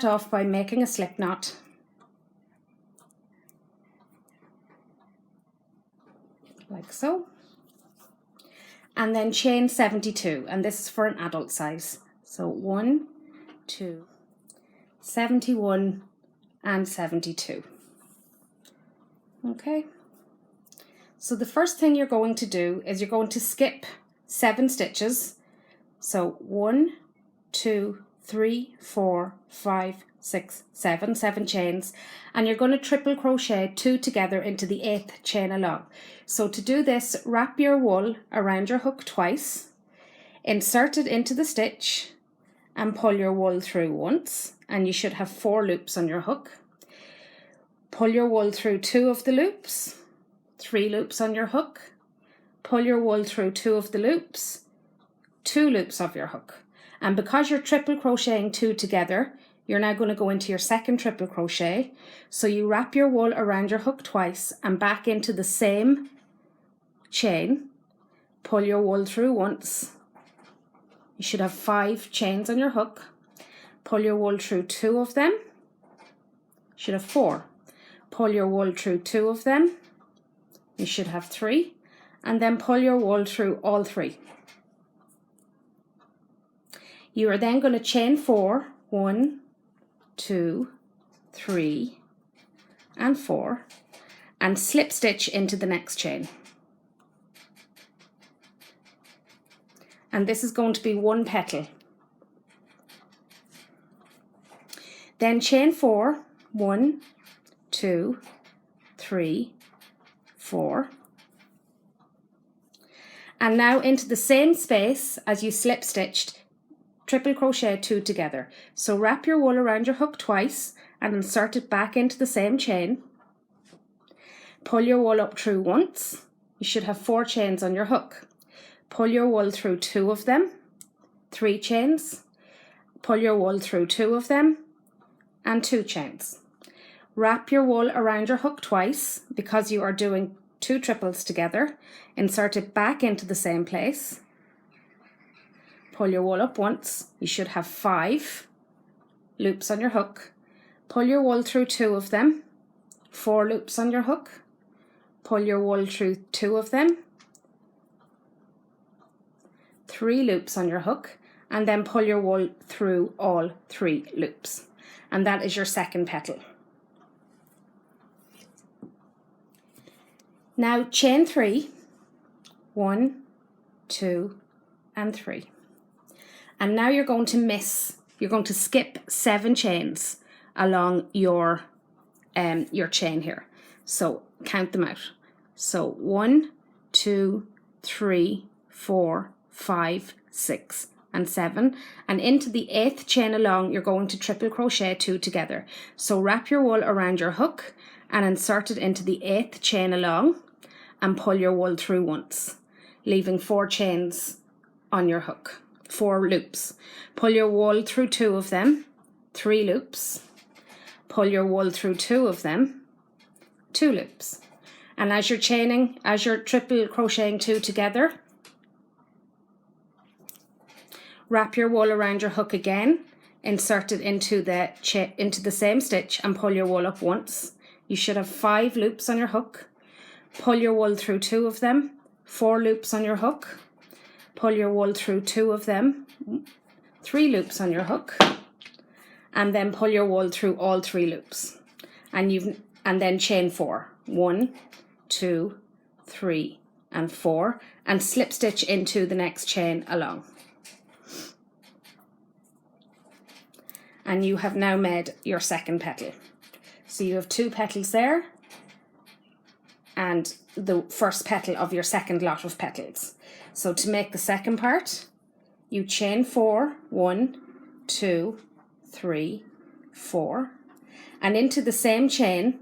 start off by making a slip knot. Like so. And then chain 72, and this is for an adult size. So 1, 2, 71 and 72. Okay. So the first thing you're going to do is you're going to skip 7 stitches. So 1, 2, 3, 4, 5, 6, 7, 7 chains, and you're going to triple crochet 2 together into the 8th chain along. So to do this, wrap your wool around your hook twice, insert it into the stitch and pull your wool through once, and you should have 4 loops on your hook. Pull your wool through 2 of the loops, 3 loops on your hook, pull your wool through 2 of the loops, 2 loops of your hook. And because you're triple crocheting 2 together, you're now going to go into your second triple crochet. So you wrap your wool around your hook twice and back into the same chain, pull your wool through once. You should have 5 chains on your hook. Pull your wool through 2 of them. You should have 4. Pull your wool through 2 of them. You should have 3. And then pull your wool through all 3. You are then going to chain 4, 1, 2, 3, and 4, and slip stitch into the next chain. And this is going to be 1 petal. Then chain 4, 1, 2, 3, 4. And now into the same space as you slip stitched, triple crochet 2 together. So wrap your wool around your hook twice and insert it back into the same chain. Pull your wool up through once. You should have 4 chains on your hook. Pull your wool through 2 of them, 3 chains. Pull your wool through 2 of them and 2 chains. Wrap your wool around your hook twice because you are doing 2 triples together. Insert it back into the same place. Pull your wool up once. You should have 5 loops on your hook. Pull your wool through 2 of them, 4 loops on your hook. Pull your wool through 2 of them, 3 loops on your hook, and then pull your wool through all 3 loops. And that is your second petal. Now chain 3, 1, 2, and 3. And now you're going to skip 7 chains along your chain here. So count them out. So 1, 2, 3, 4, 5, 6, and 7. And into the 8th chain along, you're going to triple crochet 2 together. So wrap your wool around your hook and insert it into the 8th chain along and pull your wool through once, leaving 4 chains on your hook. 4 loops. Pull your wool through 2 of them, 3 loops. Pull your wool through 2 of them, 2 loops. And as you're triple crocheting 2 together, wrap your wool around your hook again, insert it into the same stitch and pull your wool up once. You should have 5 loops on your hook. Pull your wool through 2 of them, 4 loops on your hook. Pull your wool through 2 of them, 3 loops on your hook, and then pull your wool through all 3 loops. And then chain 4, 1, 2, 3, and 4, and slip stitch into the next chain along. And you have now made your second petal. So you have 2 petals there and the first petal of your second lot of petals. So to make the second part, you chain 4, 1, 2, 3, 4, and into the same chain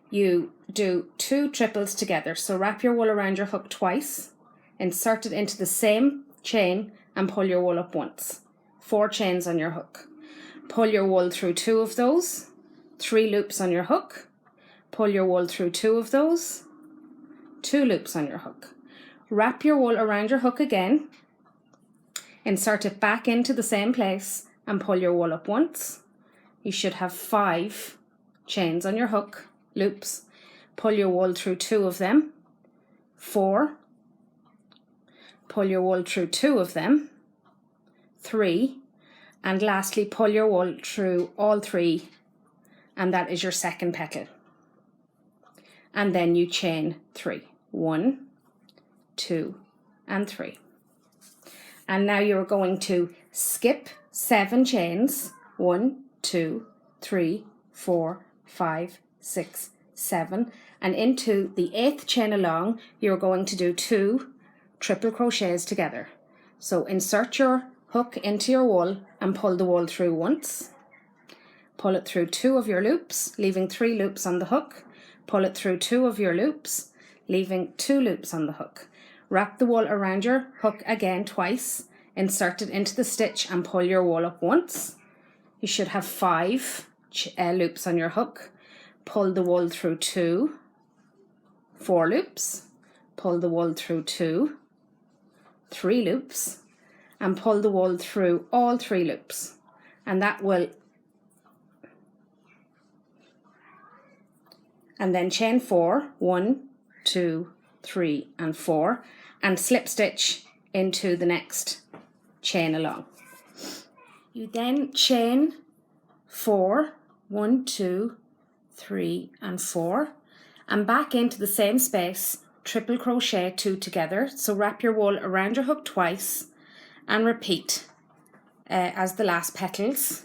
you do 2 triples together. So wrap your wool around your hook twice, insert it into the same chain and pull your wool up once. 4 chains on your hook. Pull your wool through 2 of those, 3 loops on your hook. Pull your wool through 2 of those, 2 loops on your hook. Wrap your wool around your hook again, insert it back into the same place and pull your wool up once. you should have 5 chains on your hook, loops. Pull your wool through 2 of them, 4, pull your wool through 2 of them, 3, and lastly pull your wool through all 3, and that is your second petal. And then you chain 3, 1, 2, and 3. And now you're going to skip 7 chains, 1, 2, 3, 4, 5, 6, 7, and into the 8th chain along you're going to do 2 triple crochets together. So insert your hook into your wool and pull the wool through once, pull it through 2 of your loops, leaving 3 loops on the hook, pull it through 2 of your loops, leaving 2 loops on the hook. Wrap the wool around your hook again twice, insert it into the stitch and pull your wool up once. You should have 5 loops on your hook. Pull the wool through 2, 4 loops, pull the wool through 2, 3 loops, and pull the wool through all 3 loops. And that will, and then chain 4, 1, 2, 3, and 4, and slip stitch into the next chain along. You then chain 4, 1, 2, 3, and 4, and back into the same space, triple crochet 2 together. So wrap your wool around your hook twice and repeat as the last petals.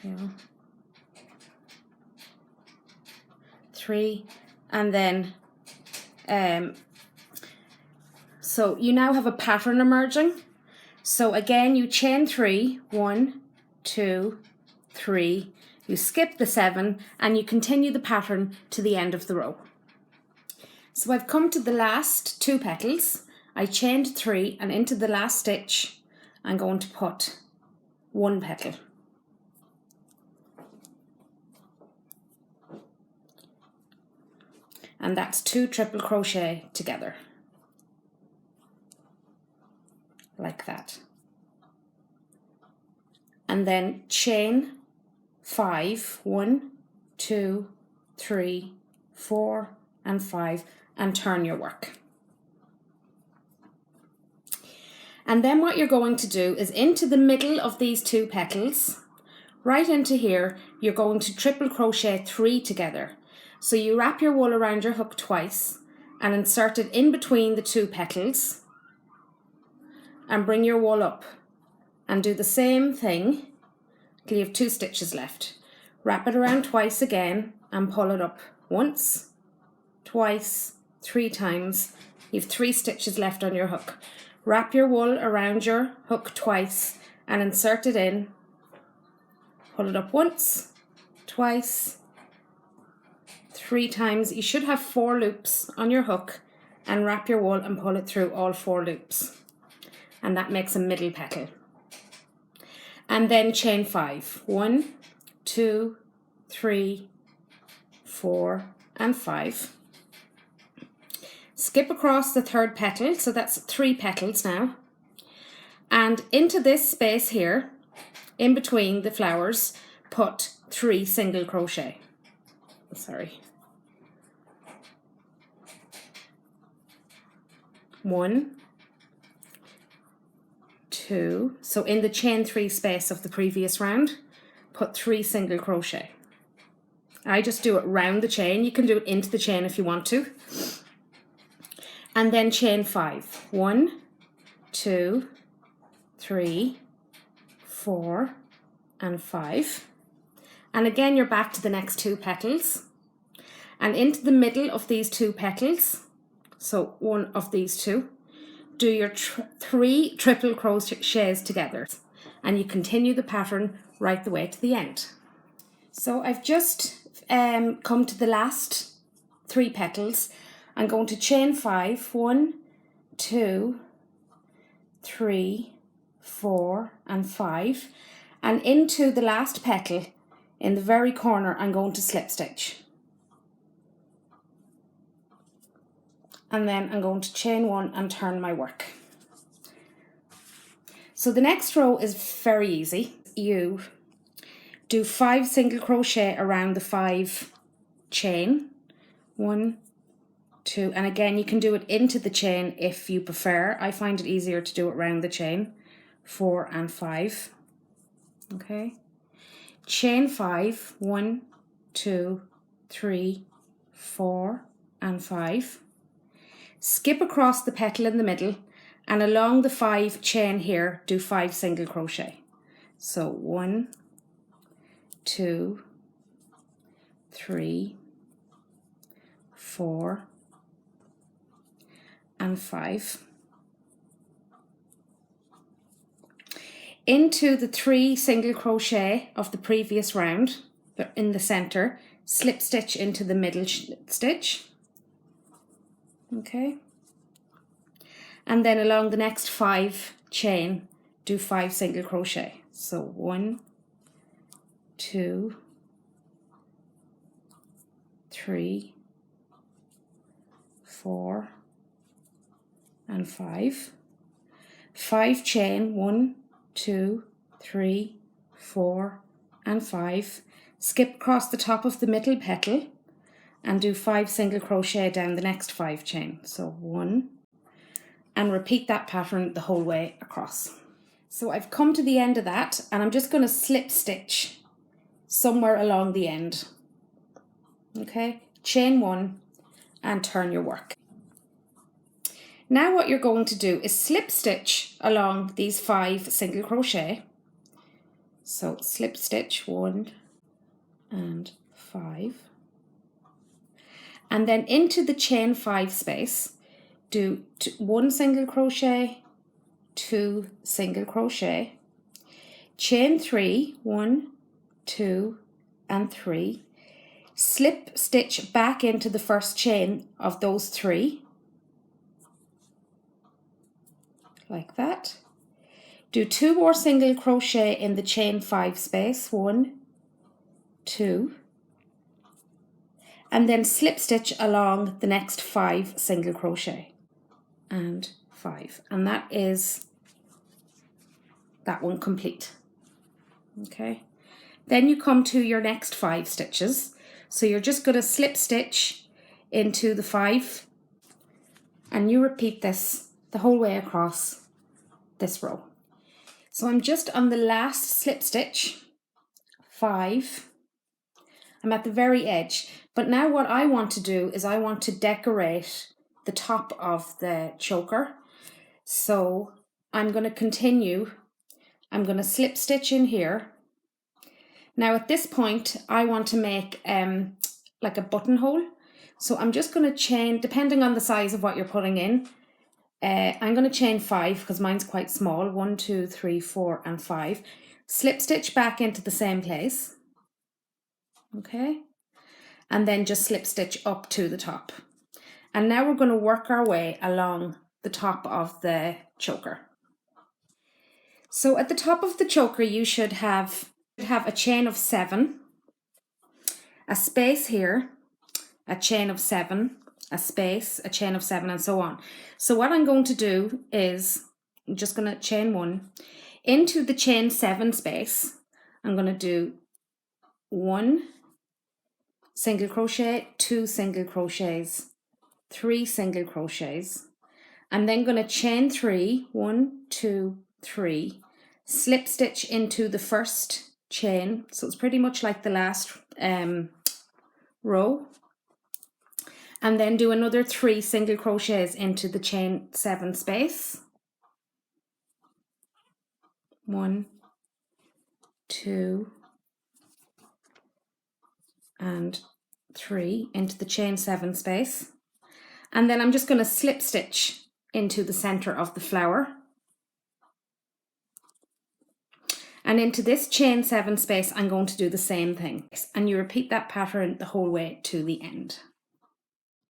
Two, 3, and then so you now have a pattern emerging. So again you chain 3, 1, 2, 3, you skip the 7 and you continue the pattern to the end of the row. So I've come to the last 2 petals, I chained 3, and into the last stitch I'm going to put 1 petal. And that's 2 triple crochet together, like that. And then chain 5, 1, 2, 3, 4, and 5, and turn your work. And then what you're going to do is into the middle of these 2 petals, right into here, you're going to triple crochet 3 together. So you wrap your wool around your hook twice and insert it in between the 2 petals and bring your wool up and do the same thing till you have 2 stitches left. Wrap it around twice again and pull it up once, twice, 3 times. You have 3 stitches left on your hook. Wrap your wool around your hook twice and insert it in. Pull it up once, twice, 3 times. You should have 4 loops on your hook, and wrap your wool and pull it through all 4 loops. And that makes a middle petal. And then chain 5. 1, 2, 3, 4, and 5. Skip across the 3rd petal, so that's 3 petals now. And into this space here, in between the flowers, put 3 single crochet. Sorry. 1, 2, so in the chain 3 space of the previous round, put 3 single crochet. I just do it round the chain. You can do it into the chain if you want to. And then chain 5. 1, 2, 3, 4, and 5. And again you're back to the next 2 petals. And into the middle of these 2 petals, so one of these 2, do your 3 triple crochets together, and you continue the pattern right the way to the end. So I've just come to the last 3 petals. I'm going to chain 5, 1, 2, 3, 4, and 5, and into the last petal in the very corner I'm going to slip stitch. and then I'm going to chain 1 and turn my work. So the next row is very easy. You do 5 single crochet around the 5 chain. 1, 2, and again you can do it into the chain if you prefer. I find it easier to do it around the chain. 4 and 5. Okay. Chain 5. 1, 2, 3, 4 and 5. Skip across the petal in the middle, and along the 5 chain here do 5 single crochet. So 1, 2, 3, 4 and 5. Into the 3 single crochet of the previous round, but in the center, slip stitch into the middle stitch. Okay. And then along the next 5 chain, do 5 single crochet. So 1, 2, 3, 4 and 5. 5 chain, 1, 2, 3, 4 and 5. Skip across the top of the middle petal and do 5 single crochet down the next 5 chain. So 1, and repeat that pattern the whole way across. So I've come to the end of that, and I'm just going to slip stitch somewhere along the end. Okay, chain 1 and turn your work. Now what you're going to do is slip stitch along these 5 single crochet. So slip stitch 1 and 5, and then into the chain 5 space do 1 single crochet, 2 single crochet, chain 3, 1, 2 and 3, slip stitch back into the first chain of those 3 like that. Do 2 more single crochet in the chain 5 space, 1, 2, and then slip stitch along the next 5 single crochet and 5, and that is that one complete. Okay, then you come to your next 5 stitches, so you're just going to slip stitch into the 5, and you repeat this the whole way across this row. So I'm just on the last slip stitch, 5. I'm at the very edge, but now what I want to do is I want to decorate the top of the choker. So I'm going to continue. I'm going to slip stitch in here. Now at this point I want to make like a buttonhole. So I'm just going to chain, depending on the size of what you're putting in, I'm going to chain 5 because mine's quite small. 1, 2, 3, 4 and 5. Slip stitch back into the same place. Okay, and then just slip stitch up to the top. And now we're going to work our way along the top of the choker. So at the top of the choker you should have a chain of 7, a space here, a chain of 7, a space, a chain of 7, and so on. So what I'm going to do is I'm just going to chain 1 into the chain 7 space. I'm going to do 1 single crochet, 2 single crochets, 3 single crochets. I'm then going to chain 3, 1, 2, 3, slip stitch into the first chain, so it's pretty much like the last row, and then do another 3 single crochets into the chain 7 space. 1, 2 and 3 into the chain 7 space, and then I'm just going to slip stitch into the center of the flower, and into this chain 7 space I'm going to do the same thing, and you repeat that pattern the whole way to the end.